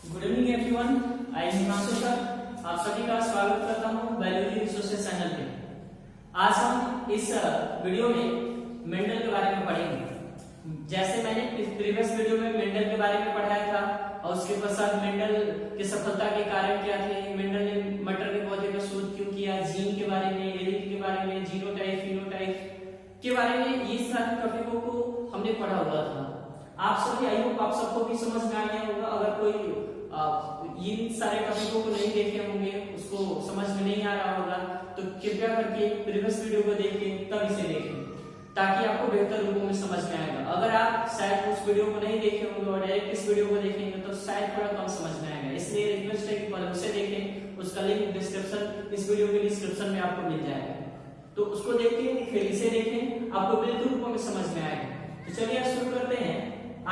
Good evening everyone, I am Himanshu sir. आप सभी का स्वागत करता हूं बायोलॉजी रिसोर्सेज चैनल पे। आज हम इस वीडियो में मेंडल के बारे में पढ़ेंगे। जैसे मैंने प्रीवियस वीडियो में मेंडल के बारे में पढ़ाया था और उसके पश्चात मेंडल की सफलता के कारण क्या थे, मेंडल ने मटर के पौधे का शोध क्यों किया, जीन के बारे में, एरिक के बारे में, जीनोटाइप फिनोटाइप के बारे में, ये सारे टॉपिकों को हमने पढ़ा हुआ था। आप सभी, आई होप आप सबको भी समझ में आ गया होगा। अगर कोई इन सारे टॉपिकों को नहीं देखे होंगे, उसको समझ में नहीं आ रहा होगा, तो कृपया करके प्रीवियस वीडियो को देखें, तब इसे देखें, ताकि आपको बेहतर रूपों में समझ में आएगा। अगर आप शायद उस वीडियो को नहीं देखे होंगे और डायरेक्ट इस वीडियो को देखेंगे तो शायद थोड़ा कम समझ में आएगा। इसलिए रिक्वेस्ट है कि पहले उसे देखें, उसका लिंक डिस्क्रिप्शन, इस वीडियो के डिस्क्रिप्शन में आपको मिल जाएगा, तो उसको देखें, फिर इसे देखें, आपको बेहतर रूपों में समझ में आएगा। तो चलिए आज शुरू करते हैं।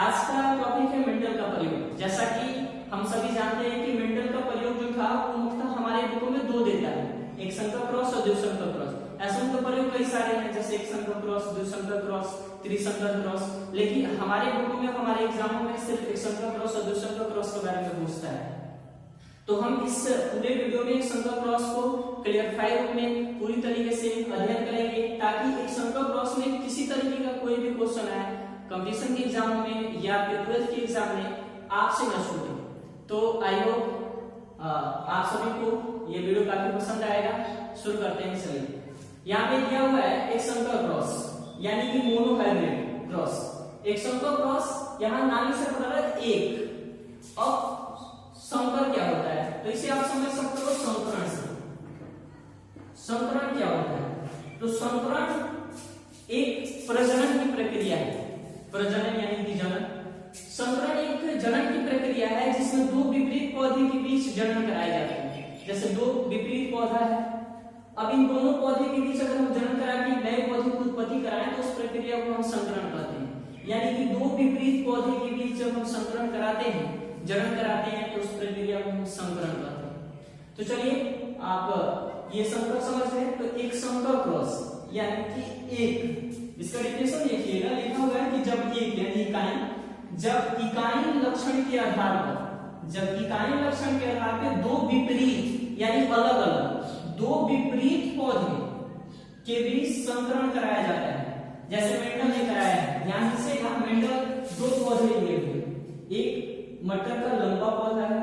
आज का टॉपिक है मेंडल का प्रयोग। जैसा कि हम सभी जानते हैं कि मेंडल का प्रयोग जो था वो मुख्यतः हमारे बुकों में दो देता है, एक संकर क्रॉस और द्विसंकर क्रॉस। ऐसे उनके प्रयोग कई सारे हैं, जैसे एक संकर क्रॉस, द्विसंकर क्रॉस, त्रिसंकर क्रॉस, लेकिन हमारे बुकों में, हमारे एग्जामों में सिर्फ एक संकर क्रॉस और द्विसंकर क्रॉस के बारे में पूछता है। तो हम इस पूरे वीडियो में एक संकर क्रॉस को क्लियरफाई रूप में पूरी तरीके से अध्ययन करेंगे, ताकि एक संकर क्रॉस में किसी तरीके का कोई भी क्वेश्चन आए कंपटीशन के एग्जाम में या फिर 12th के एग्जाम में आपसे न छूटे। तो आई होप आप सभी को ये वीडियो काफी पसंद आएगा। शुरू करते हैं। चलिए, यहाँ पे दिया हुआ है एक संकर क्रॉस, यानी कि मोनोहाइब्रिड क्रॉस। एक संकर क्रॉस, यहाँ नाम से पता है एक। अब संकर क्या होता है, तो इसे आप समझ सकते हो संकरण से। संकरण क्या होता है, तो संकरण एक प्रजनन की प्रक्रिया है। प्रजनन यानी कि जनन। संकरण एक जनन की प्रक्रिया है जिसमें दो विपरीत पौधे के बीच जनन कराया जाता है। जैसे दो विपरीत पौधा है, अब इन दोनों पौधे के बीच अगर हम जनन करा के नए पौधे की उत्पत्ति कराएं तो उस प्रक्रिया को हम संकरण कहते हैं। यानी कि दो विपरीत पौधे के बीच जब हम संकरण कराते हैं, जनन कराते हैं, तो उस प्रक्रिया को हम संकरण कहते हैं। तो चलिए, आप ये संकर समझ रहे हैं। तो एक संकर क्रॉस यानी कि एक, इसका डिफिनेशन देखिएगा, लिखा हुआ है कि जब एक यानी इकाई, जब इकाई लक्षण के आधार पर, जब इकाई लक्षण के आधार पर दो विपरीत यानी अलग अलग दो विपरीत पौधे के बीच संकरण कराया जाता है। जैसे मेंडल ने कराया है, यहां से मेंडल दो पौधे लिए हुए, एक मटर का लंबा पौधा है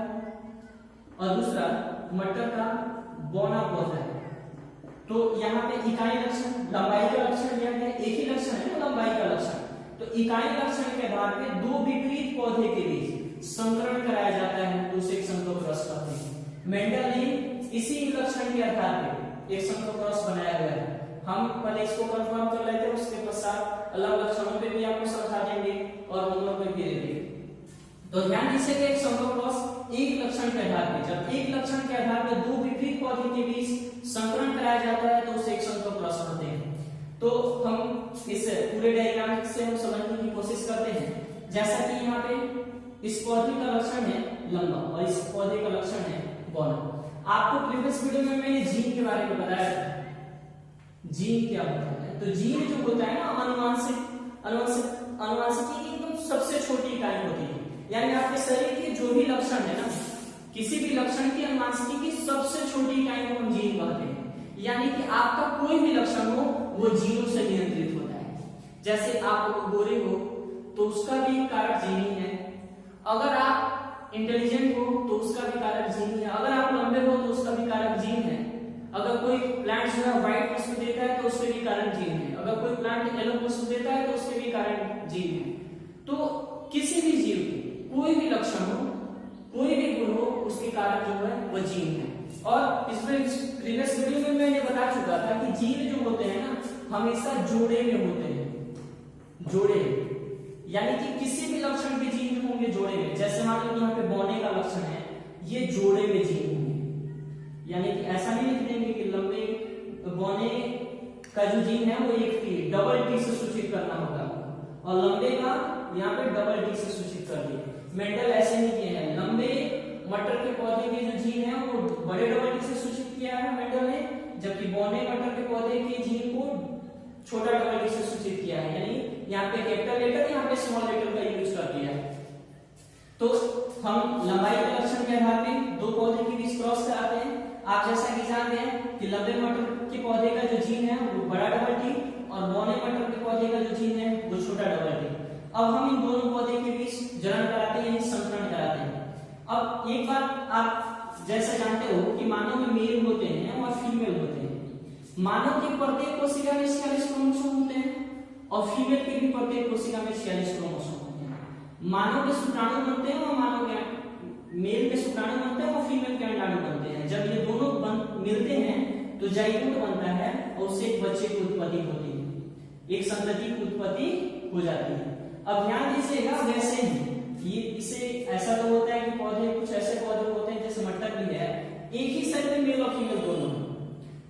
और दूसरा मटर का बौना पौधा है। तो यहाँ पे इकाई लक्षण, लंबाई का लक्षण दिया गया, एक ही लक्षण है ना, लंबाई का लक्षण। तो इकाई लक्षण के आधार पे दो विपरीत पौधे के बीच संकरण कराया जाता है, तो उसे एक संकर क्रॉस कहते हैं। मेंडल ने इसी लक्षण के आधार पे एक संकर क्रॉस बनाया गया है। हम पहले इसको कंफर्म कर लेते हैं, उसके पश्चात अलग लक्षणों पे भी आपको समझा देंगे और दोनों पे भी देंगे। तो ध्यान दीजिए, एक संकर क्रॉस एक लक्षण के आधार पे, जब एक लक्षण के आधार पे दो विपरीत पौधे के बीच संकरण कराया जाता है तो उसे एक संकर क्रॉस कहते हैं। तो हम इस पूरे डायग्राम से हम समझने की कोशिश करते हैं। जैसा कि यहाँ पे इस पौधे का लक्षण है लंबा और इस पौधे का लक्षण है बौना। आपको प्रीवियस वीडियो में मैंने जीन के बारे में बताया था। जीन क्या होता है, तो जीन जो होता है ना, अनुवांशिकी की एकदम सबसे छोटी इकाई होती है। यानी आपके शरीर के जो भी लक्षण है ना, किसी भी लक्षण की अनुवांशिकी की सबसे छोटी इकाई को हम जीन कहते हैं। यानी कि आपका कोई भी लक्षण हो वो जीनों से नियंत्रित होता है। जैसे आप गोरे हो तो उसका भी कारक जीन ही है, अगर आप इंटेलिजेंट हो तो उसका भी कारक जीन है, अगर आप लंबे हो तो उसका भी कारक जीन है, अगर कोई प्लांट जो है व्हाइट पुष्प देता है तो उसके भी कारक जीन है, अगर कोई प्लांट येलो पुष्प देता है तो उसके भी कारक जीन है। तो किसी भी जीव के कोई भी लक्षण हो, कोई भी गुण हो, उसके कारक जो है वो जीन है। और इसमें प्रीवियस वीडियो में मैंने बता चुका था कि जीन जो होते हैं ना, हमेशा जोड़े में होते हैं। जोड़े यानी कि किसी भी लक्षण के जीन होंगे जोड़े में। जैसे मान लो यहाँ पे बौने का लक्षण है, ये जोड़े में जीन होंगे। यानी कि ऐसा नहीं लिख देंगे कि लंबे बौने का जो जीन है वो एक टी, डबल टी से सूचित करना होगा, और लंबे का यहाँ पे डबल टी से सूचित कर दिए। मेंडल ऐसे नहीं किए हैं। लंबे मटर के पौधे के जो जीन है वो बड़े डबल टी से सूचित किया है मेंडल ने, जबकि बौने मटर के पौधे के जीन को छोटा डबल टी से सूचित किया है। यानी यहाँ पे कैपिटल लेटर, यहाँ पे स्मॉल लेटर का यूज कर दिया है। तो हम लंबाई के लक्षण के आधार पे दो पौधे के बीच क्रॉस कराते हैं। आप जैसा कि जानते हैं कि लंबे मटर के पौधे का जो जीन है वो बड़ा डबल टी, और बौने मटर के पौधे का जो जीन है वो छोटा डबल टी। अब हम इन दोनों पौधे के बीच जरण कराते हैं, यानी संकरण कराते हैं। अब एक बात आप जैसा जानते हो कि मानव में मेल होते हैं और फीमेल होते हैं। मानव के प्रत्येक कोशिका में 46 क्रोमोसोम होते हैं और फीमेल के भी प्रत्येक कोशिका में 46 क्रोमोसोम होते हैं। मानव के शुक्राणु बनते हैं और मानव के मेल के शुक्राणु बनते हैं और फीमेल के अंडाणु बनते हैं। जब ये दोनों मिलते हैं तो जाइगोट बनता है और उससे एक बच्चे की उत्पत्ति होती है, एक संतति की उत्पत्ति हो जाती है। अब ध्यान दीजिएगा, वैसे ही ये इसे ऐसा तो होता है कि पौधे कुछ ऐसे पौधे होते हैं जैसे मटर भी है, एक ही सेल में मेल और फीमेल दोनों हैं।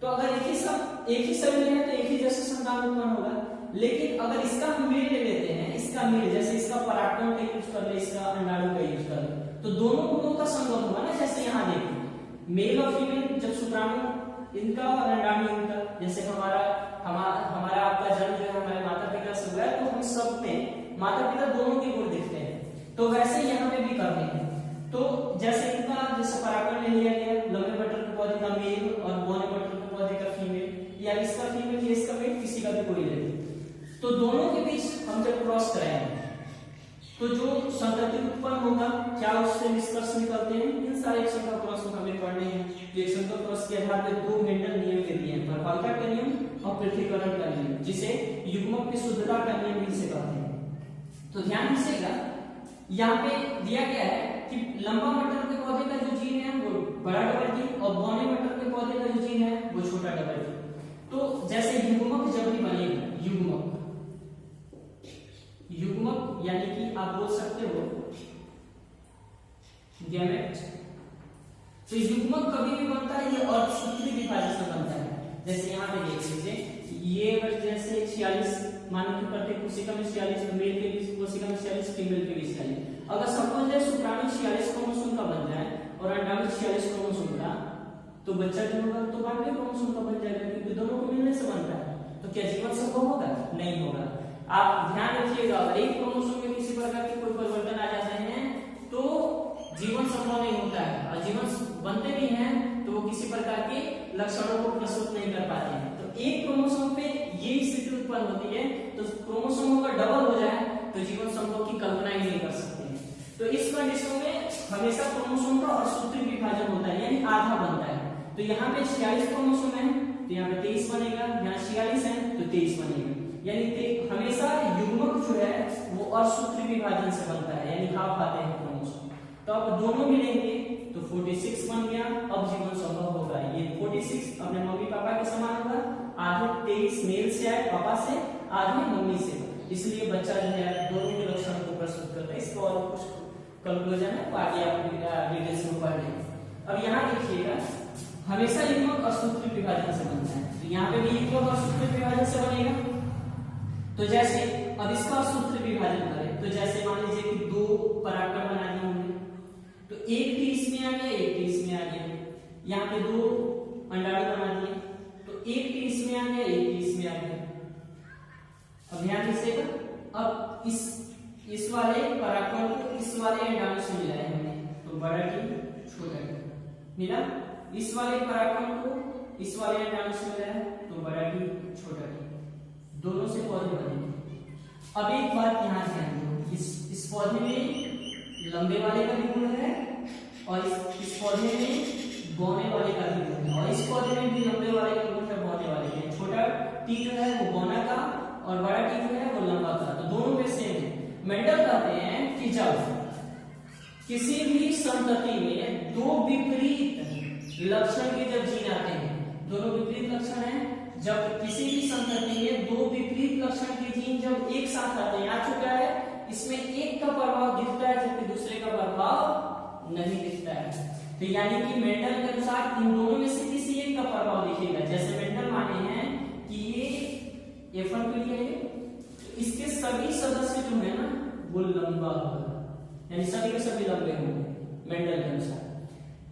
तो अगर एक ही सेल में है तो एक ही जैसे संतान उत्पन्न होगा। लेकिन अगर इसका हम मेल ले लेते हैं, इसका मेल जैसे इसका परागकण का यूज कर ले, इसका अंडाणु का यूज कर ले, तो दोनों गुणों का संगम होगा ना। जैसे यहाँ देखिए मेल और फीमेल, जब शुक्राणु इनका और अंडाणु इनका, जैसे हमारा आपका जन्म जो है हमारे माता पिता से हुआ है, तो हम सब में माता पिता दोनों के गुण दिखते हैं। तो वैसे यहाँ पे भी करते हैं। तो जैसे इनका जैसे परागकण ले लिया गया, लंबे मटर के पौधे का मेल और बौने मटर के पौधे का फीमेल, या इसका फीमेल या इसका मेल, किसी का भी कोई ले, तो दोनों के बीच हम जब क्रॉस कराएंगे तो जो संतति उत्पन्न होगा, क्या उससे निष्कर्ष निकलते हैं, इन सारे एक्शन का क्रॉस हमें पढ़ने हैं। एक्शन का क्रॉस के आधार पर दो मेंडल नियम दे दिए हैं, प्रबलता का नियम और पृथक्करण का नियम, जिसे युग्मक की शुद्धता का नियम भी से कहते हैं। तो ध्यान दीजिएगा, यहाँ पे दिया गया है कि लंबा मटर के पौधे का जो जीन है वो बड़ा डबल टी, और बौने मटर के पौधे का जो जीन है वो छोटा डबल टी। तो जैसे युग्मक जब भी बनेगा, युग्मक यानी कि आप बोल सकते हो गैमेट, तो युग्मक कभी भी बनता है ये अर्धसूत्री विभाजन से बनता है। जैसे यहाँ पे देख लीजिए, ये जैसे 46 मानव की प्रत्येक कोशिका में 46, तो मेल के बीच कोशिका में 46, फीमेल के बीच 46। अगर सपोज है शुक्राणु 46 क्रोमोसोम का बन जाए और अंडाणु 46 क्रोमोसोम का, तो बच्चा जो होगा तो 92 क्रोमोसोम का बन जाएगा, क्योंकि दोनों को मिलने से बनता है। तो क्या जीवन संभव होगा? नहीं होगा। आप ध्यान रखिएगा, अगर एक क्रोमोसोम में किसी प्रकार के कोई परिवर्तन आ जाते हैं तो जीवन संभव नहीं होता है, और जीवन बनते भी हैं तो वो किसी प्रकार के लक्षणों को प्रस्तुत नहीं कर पाते हैं। तो एक क्रोमोसोम पे ये स्थिति उत्पन्न होती है, तो क्रोमोसोमों का डबल हो जाए तो जीवन संभव की कल्पना ही नहीं कर सकते हैं। तो इस कंडीशन में हमेशा क्रोमोसोम का अर्धसूत्री विभाजन होता है, यानी आधा बनता है। तो यहाँ पे 46 क्रोमोसोम है तो यहाँ पे 23 बनेगा, यहाँ 46 है तो 23 बनेगा, यानी हमेशा युग्मक जो है वो अर्धसूत्री विभाजन से बनता है, यानी हाफ आते हैं क्रोमोसोम। तो अब दोनों मिलेंगे तो 46 बन गया। अब जीवन संभव होगा। ये 46 अपने मम्मी पापा के समान होगा, आधे 23 मेल से आए पापा से, आधे मम्मी से, इसलिए बच्चा जो है दोनों के लक्षण को प्रस्तुत करता है। इसका और कुछ कंक्लूजन है, आगे आप डिटेल्स में पढ़ लेंगे। अब यहाँ देखिएगा, हमेशा युग्मक अर्धसूत्री विभाजन से बनता है, तो यहाँ पे भी युग्मक अर्धसूत्री विभाजन से बनेगा। तो जैसे अब इसका अर्धसूत्री विभाजन करें, तो जैसे मान लीजिए कि दो परागकण बना दिए होंगे, तो एक टी इसमें आ गया, एक टी इसमें आ गया। यहाँ पे दो अंडाणु बना दिए, तो एक टी इसमें आ गया, एक टी इसमें आ गया। अब ध्यान दीजिएगा, अब इस वाले परागकण को इस वाले अंडाणु से मिलाया हमने, तो बड़ा टी छोटा टी मिला। इस वाले परागकण को इस वाले अंडाणु से मिलाया, तो बड़ा टी छोटा टी, दोनों से पौधे बनेंगे। अब एक बात यहाँ ध्यान दो, इस पौधे में लंबे वाले का भी गुण है और इस पौधे में बौने वाले का भी गुण है, और इस पौधे में भी लंबे वाले का गुण है, बौने वाले का। छोटा टी जो है वो बौना का और बड़ा टी जो है वो लंबा का, तो दोनों में सेम है। मेंडल कहते हैं कि जब किसी भी संतति में दो विपरीत लक्षण के जब जीन आते हैं, दोनों विपरीत लक्षण है, जब किसी भी संतति में दो विपरीत लक्षण के जीन जब एक साथ आते हैं, आ चुका है, इसमें एक का प्रभाव दिखता है जबकि दूसरे का प्रभाव नहीं दिखता है। तो यानी कि मेंडल के अनुसार इन दोनों में से किसी एक का प्रभाव दिखेगा। जैसे मेंडल माने हैं कि ये F1 पीढ़ी है, तो इसके सभी सदस्य जो है ना वो लंबा होगा, यानी सभी के सभी लंबे होंगे मेंडल के अनुसार।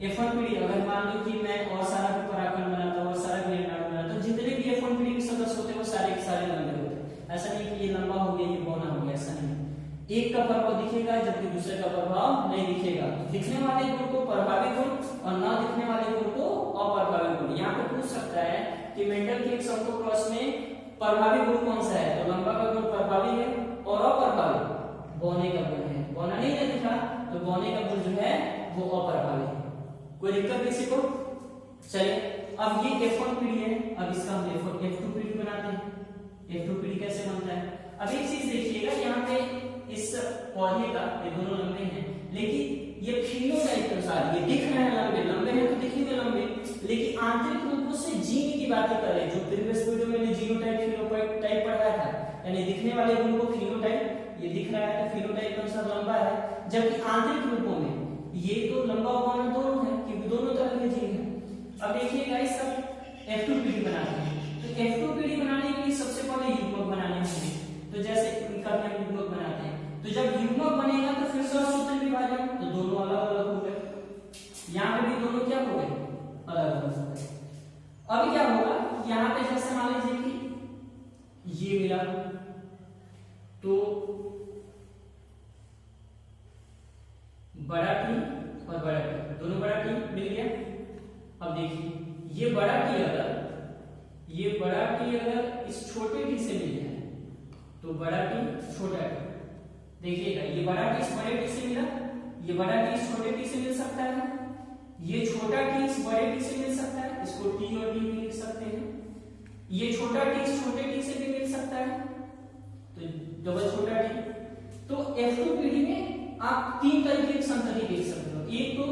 F1 पीढ़ी अगर मान लो कि मैं और सारा भी परागकण बनाता हूँ और सारा भी अंडाणु बनाता हूँ, जितने भी F1 पीढ़ी के सदस्य होते हैं वो सारे के सारे लंबे होते हैं। ऐसा नहीं कि ये लंबा हो गया ये बौना हो गया, ऐसा नहीं। एक का प्रभाव दिखेगा जबकि दूसरे का प्रभाव नहीं दिखेगा। दिखने वाले गुण को प्रभावी गुण और न दिखने वाले गुण को अप्रभावी गुण। यहाँ पे पूछ सकता है कि मेंडल के एक समकोह क्रॉस में प्रभावी गुण कौन सा है, तो लंबा का गुण प्रभावी है और अप्रभावी बौने का गुण है। बौना नहीं है दिखा, तो बौने का गुण जो है वो अप्रभावी है। कोई दिक्कत किसी को? चलिए अब ये F1 पीढ़ी है, अब इसका हम F2 पीढ़ी बनाते हैं। F2 पीढ़ी कैसे बनता है? अब एक चीज देखिएगा, यहाँ पे इस पौधे का ये दोनों लंबे हैं, लेकिन ये फिनोटाइप के अनुसार ये दिख रहे हैं लंबे, लंबे हैं तो दिखेंगे लंबे, लेकिन आंतरिक रूपों से जीन की बातें करें, जो प्रीवियस वीडियो में मैंने जीनोटाइप फिनोटाइप पढ़ाया था, यानी दिखने वाले गुण को फिनोटाइप, ये दिख रहा है तो फिनोटाइप के अनुसार लंबा है, जबकि आंतरिक रूपों में ये तो लंबा और बौना दोनों है, क्योंकि दोनों तरह के जीन है। अब देखिए गाइस, अब F2 पीढ़ी बनाते हैं, तो F2 पीढ़ी बनाने के लिए सबसे पहले युग्मक बनाने होंगे। तो जैसे इनका हम युग्मक बनाते हैं, तो जब युग्मक बनेगा तो फिर सूत्र विभाजन, तो दोनों अलग अलग हो गए। यहाँ पे भी दोनों क्या हो गए, अलग अलग हो गए। अब क्या होगा, यहाँ पे जैसे मान लीजिए कि ये मिला, तो बड़ा टी और बड़ा टी, दोनों बड़ा टी मिल गया। अब देखिए ये बड़ा टी अगर इस छोटे टी से मिल जाए तो बड़ा टी छोटा टी, देखिएगा ये बड़ा टी इस बड़े टी से मिला, ये बड़ा टी इस छोटे टी से मिल सकता है, ये छोटा टी इस बड़े टी से मिल सकता है, इसको टी और टी भी लिख सकते हैं, ये छोटा टी इस छोटे टी से भी मिल सकता है, तो डबल छोटा टी। तो F2 पीढ़ी में आप तीन तरीके की संतति देख सकते हो, एक तो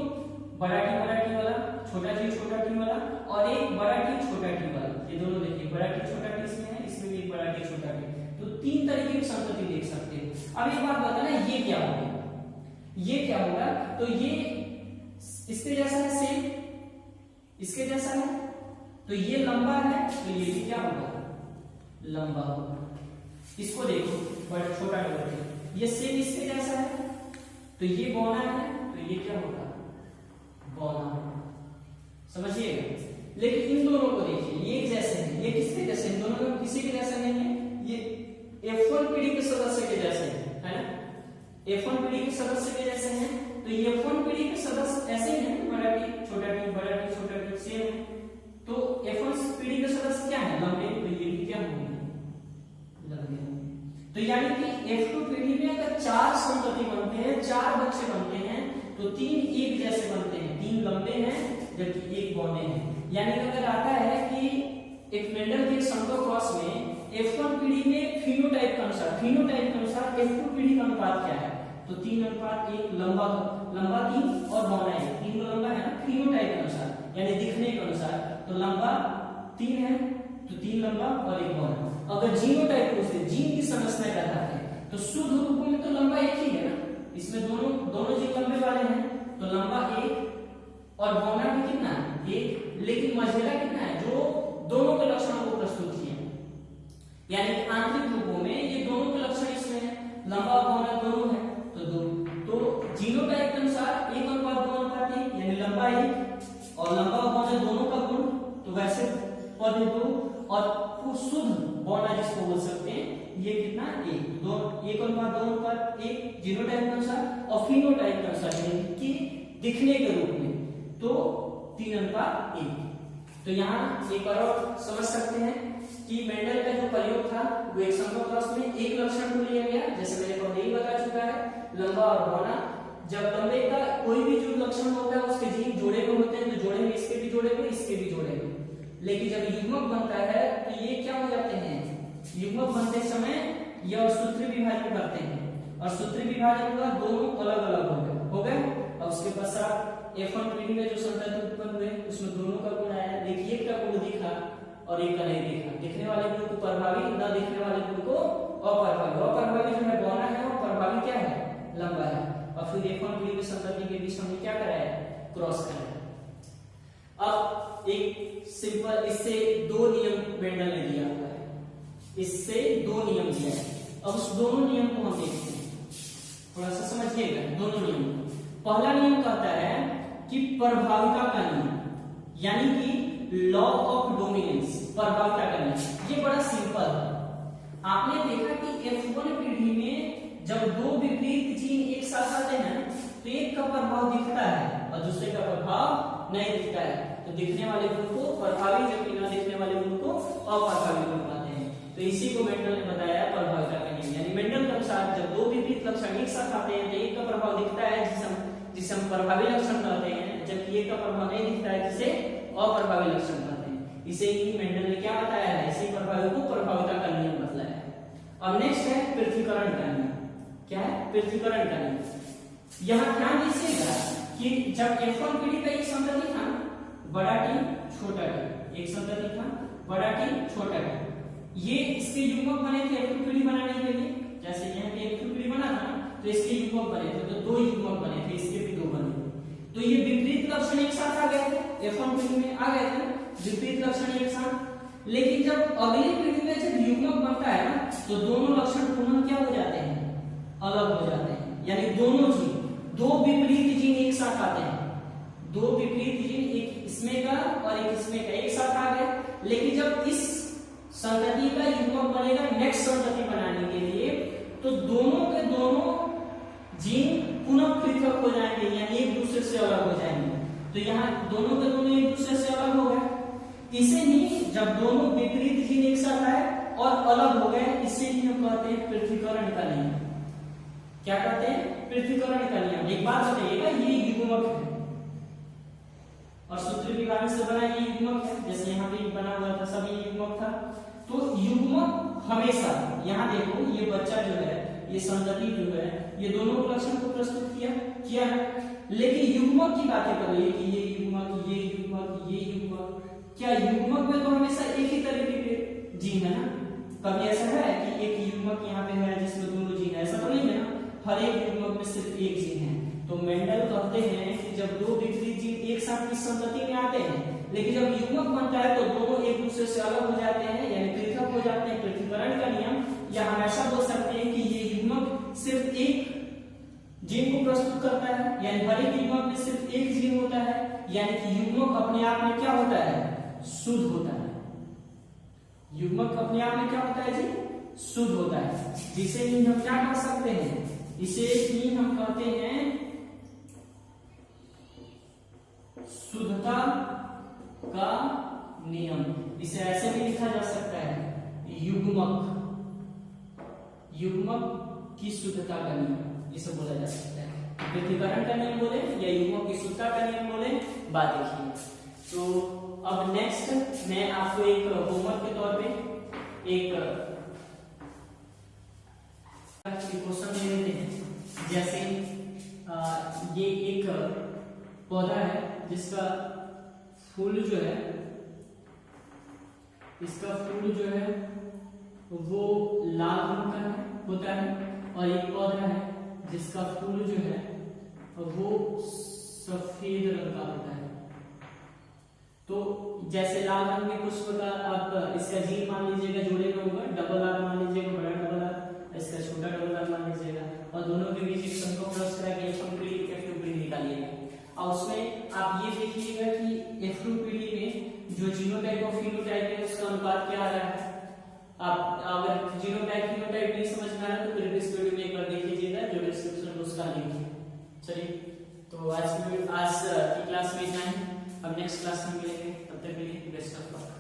बड़ा टी वाला, छोटा टी वाला, और एक बड़ा टी छोटा टी वाला। ये दोनों देखिए, बड़ा टी छोटा टी इसमें है, इसमें भी एक बड़ा टी छोटा टी, तो तीन तरीके की संतति देख सकते हो। अब एक बात बताना, ये क्या होगा, ये क्या होगा, तो ये इसके जैसा है, सेम इसके जैसा है, तो ये लंबा है, तो ये भी क्या होगा, लंबा होगा। इसको देखो, बड़ा छोटा टी, ये सेम इसके जैसा है, तो ये बौना है, तो ये क्या होगा, बौना। समझिएगा, लेकिन इन दोनों को देखिए, ये एक जैसे हैं, ये किसके जैसे, इन दोनों में किसी के जैसा नहीं है, ये F1 पीढ़ी के सदस्य के जैसे है ना, F1 पीढ़ी के सदस्य के जैसे हैं, तो ये F1 पीढ़ी के सदस्य ऐसे ही हैं, बड़ा टी छोटा टी सेम है। तो F1 पीढ़ी के सदस्य क्या है, लंबे, तो ये भी क्या होंगे, लंबे होंगे। तो यानी कि F2 पीढ़ी में अगर चार संतति बनते हैं, चार बच्चे बनते हैं, तो तीन एक जैसे बनते हैं, तीन लंबे हैं जबकि एक बौने हैं। यानी अगर आता है कि एक मेंडल के समकोह क्रॉस में F1 पीढ़ी में फिनोटाइप के अनुसार F2 पीढ़ी का अनुपात क्या है, तो 3:1, लंबा 3 और बौना 1, 3 लंबा है ना, फिनोटाइप के अनुसार यानी दिखने के अनुसार, तो लंबा 3 है तो 3 लंबा और 1 बौना। अगर जीनोटाइप पूछते, जीन की संरचना क्या है, तो शुद्ध रूप में तो लंबा एक ही है ना, इसमें दोनों जीन लंबे वाले हैं, तो लंबा 1 और बौना भी कितना है, 1, लेकिन मझेला कितना है, जो दोनों के लक्षणों को प्रस्तुत किए, यानी आंतरिक रूपों में ये दोनों के लक्षण इसमें है, लंबा और बौना दोनों है, तो 2। तो जीनोटाइप के अनुसार 1:2 यानी लंबा 1 और लंबा और बौना दोनों का गुण, तो वैसे पद 2 और शुद्ध बौना जिसको बोल सकते हैं, ये कितना 1 1:2 जीनोटाइप के अनुसार और फिनोटाइप के अनुसार यानी कि दिखने के रूप में, तो 3:1। तो यहाँ एक बार और समझ सकते हैं कि मेंडल का जो प्रयोग था वो एक समकोह क्रॉस में एक लक्षण को लिया गया, जैसे मैंने पहले ही बता चुका है, लंबा और बौना। जब लंबे का कोई भी जो लक्षण होता है उसके जीन जोड़े में होते हैं, तो जोड़े में इसके भी जोड़े में, इसके भी जोड़े में। लेकिन जब युग्मक बनता है तो ये क्या हो जाते हैं, युग्मक बनते समय यह और सूत्र विभाजन करते हैं, और सूत्र विभाजन हुआ, दोनों अलग अलग हो गए। और उसके पश्चात F1 पीढ़ी में जो संतति उत्पन्न हुए उसमें दोनों का गुण आया, देखिए एक का गुण दिखा और एक का नहीं दिखा, दिखने वाले गुण को प्रभावी, न दिखने वाले गुण को अप्रभावी जो है बौना है, और प्रभावी क्या है, लंबा है। और फिर F1 पीढ़ी की संतति के बीच हमने क्या कराया, क्रॉस कराया। अब एक सिंपल इससे 2 नियम मेंडल ने दिया हुआ है, इससे 2 नियम दिया है। अब उस दोनों नियम को हम देखते हैं, थोड़ा सा समझिएगा दोनों नियम को। पहला नियम कहता है कि प्रभाविता का नियम, यानी कि लॉ ऑफ डोमिनेंस, प्रभाविता का नियम। ये बड़ा सिंपल है। आपने देखा कि F1 पीढ़ी में जब दो विपरीत जीन एक साथ आते हैं तो एक का प्रभाव दिखता है और दूसरे का प्रभाव नहीं दिखता है, तो दिखने वाले गुण को प्रभावी जबकि न दिखने वाले गुण को अप्रभावी गुण कहते हैं। तो इसी को मेंडल ने बताया प्रभाविता का नियम, यानी मेंडल के अनुसार जब दो विपरीत लक्षण एक साथ आते हैं तो एक का प्रभाव दिखता है जिसे हम प्रभावी लक्षण कहते हैं, जबकि एक का प्रभाव नहीं दिखता है जिसे अप्रभावी लक्षण कहते हैं। इसे ही मेंडल ने क्या बताया है, इसी प्रभावी को प्रभाविता का नियम बताया है। अब नेक्स्ट है पृथ्वीकरण का नियम। क्या है? पृथ्वीकरण का नियम। यहाँ ध्यान दीजिएगा कि जब F1 पीढ़ी का एक संतति था, बड़ा टी छोटा टी, एक संतति था बड़ा टी छोटा टी, ये इसके युग्मक बने थे F2 पीढ़ी बनाने के लिए। जैसे यहाँ पे F2 पीढ़ी बना था तो इसके युग्मक बने थे, तो दो युग्मक बने थे, इसके भी दो बने थे। तो ये विपरीत लक्षण एक साथ आ गए थे, F1 पीढ़ी में आ गए थे विपरीत लक्षण एक साथ। लेकिन जब अगली पीढ़ी में जब युग्मक बनता है ना तो दोनों लक्षण पुनः क्या हो जाते हैं, अलग हो जाते हैं। यानी दोनों जीन, दो विपरीत जीन एक साथ आते हैं, दो विपरीत जीन एक इसमें का और एक इसमें का एक साथ आ गए। लेकिन जब इस संतति का युग्मक बनेगा नेक्स्ट संतति बनाने के लिए, तो दोनों के दोनों जीन पुनः पृथक हो जाएंगे, यानी एक दूसरे से अलग हो जाएंगे। तो यहाँ दोनों के दोनों एक दूसरे से अलग हो गए। इसे ही जब दोनों विपरीत जीन एक साथ आए और अलग हो गए, इसे ही हम कहते हैं पृथ्वीकरण का नियम। क्या कहते हैं? पृथ्वीकरण का नियम। एक बात बताइएगा, ये युग्मक है और सूत्र विभाजन से बना ये युग्मक है, जैसे यहाँ पे बना हुआ था सभी युग्मक था। तो युग्मक हमेशा, यहाँ देखो ये बच्चा जो है, ये संतति जो है, ये दोनों लक्षण को प्रस्तुत किया है। लेकिन युग्मक की बातें करिए कि ये युग्मक, ये युग्मक, ये युग्मक, क्या युग्मक में तो हमेशा एक ही तरीके के जीन है ना? कभी ऐसा है कि एक युग्मक यहाँ पे है जिसमें दोनों जीन है? ऐसा तो नहीं है ना, हर एक युग्मक में सिर्फ एक जीन है। तो मेंडल कहते हैं कि जब दो विपरीत जीन एक साथ इस संतति में आते हैं, लेकिन जब युग्मक बनता है तो दोनों एक दूसरे से अलग हो जाते हैं, यानी पृथक हो जाते हैं। पृथ्वीकरण का नियम, या हम ऐसा बोल सकते हैं कि ये युग्मक सिर्फ एक जीन को प्रस्तुत करता है, यानी हर एक युग्मक में सिर्फ एक जीन होता है, यानी कि युग्मक अपने आप में क्या होता है, शुद्ध होता है। युग्मक अपने आप में क्या होता है जी, शुद्ध होता है, जिसे ही हम क्या कर सकते हैं, इसे ही हम कहते हैं शुद्धता का नियम। इसे ऐसे भी लिखा जा सकता है, युग्मक की शुद्धता का नियम, इसे बोला जा सकता है। पृथ्वीकरण का नियम बोले या युग्मक की शुद्धता का नियम बोले, बात देखिए। तो अब नेक्स्ट मैं आपको एक होमवर्क के तौर पे एक क्वेश्चन दे देते हैं। जैसे ये एक पौधा है जिसका फूल जो है, इसका फूल जो है वो लाल रंग का होता है, और एक पौधा है जिसका फूल जो है वो सफेद रंग का होता है। तो जैसे लाल रंग में पुष्प का आप इसका जीन मान लीजिएगा जोड़े में होगा, डबल आर मान लीजिएगा, बड़ा डबल आर, इसका छोटा डबल आर मान लीजिएगा, और दोनों के बीच एक संख्या प्लस करके F1 पीढ़ी F2 पीढ़ी निकालिएगा। और उसमें आप ये देखिएगा कि F2 पीढ़ी में जो जीनोटाइप और फिनोटाइप है उसका अनुपात क्या आ रहा है। आप अगर जीनोटाइप फिनोटाइप नहीं समझ में आ रहा तो प्रीवियस वीडियो में एक बार देख लीजिएगा, जो डिस्क्रिप्शन में उसका लिंक है। चलिए, तो आज की क्लास में इतना ही, अब नेक्स्ट क्लास में मिलेंगे, तब तक के लिए बेस्ट ऑफ लक।